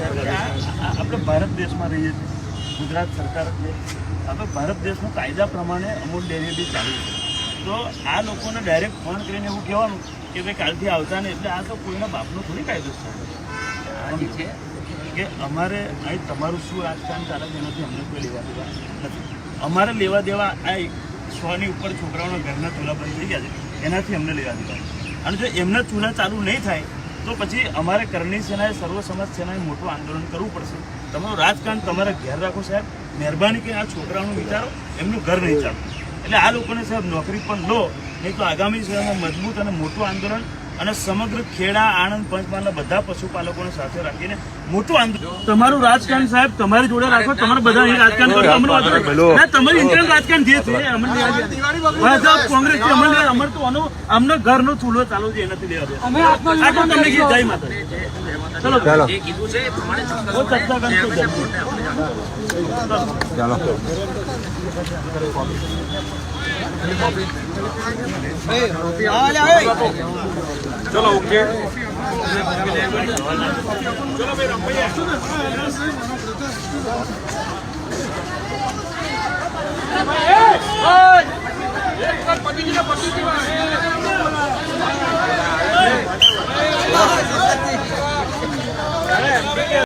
આપણે ભારત દેશમાં રહીએ છીએ, ગુજરાત સરકાર છે, આપણે ભારત દેશનું કાયદા પ્રમાણે અમૂલ ડેરી બી ચાલુ છે. તો આ લોકોને ડાયરેક્ટ ફોન કરીને એવું કહેવાનું કે ભાઈ કાલથી આવતા ને, એટલે આ તો કોઈના બાપનો થોડી કાયદો છે કે અમારે અહીં તમારું શું રાજકારણ ચાલે છે એનાથી અમને કોઈ લેવા દેવા નથી. અમારે લેવા દેવા આ 100ની ઉપર છોકરાઓના ઘરના ચૂલા બંધ થઈ ગયા છે, એનાથી અમને લેવા દેવા. અને જો એમના ચૂલા ચાલુ નહીં થાય તો પછી અમારે કરણી સેનાએ, સર્વ સમાજ સેનાએ મોટું આંદોલન કરવું પડશે. તમારું રાજકારણ તમારે ઘેર રાખો સાહેબ, મહેરબાની કે આ છોકરાઓનું વિચારો, એમનું ઘર નહીં ચાલુ. એટલે આ લોકોને સાહેબ નોકરી પણ લો, નહીં તો આગામી સમયમાં મજબૂત અને મોટું આંદોલન અને સમગ્ર ખેડા, આણંદ, પંચમહાલના બધા પશુપાલકોને સાથે રાખીને મોટું આંદોલન. તમારું રાજકારણ સાહેબ તમારી જોડે રાખો, તમારે બધા અહીં રાજકારણ કરો, તમારી ઇન્ટરનલ રાજકારણ જે છે કોંગ્રેસ અમર તો અમને ઘરનો ચૂલો ચાલુ છે, એનાથી લેવા દે. તમને જય માતા. ચલો ચાલો चलो ओके चलो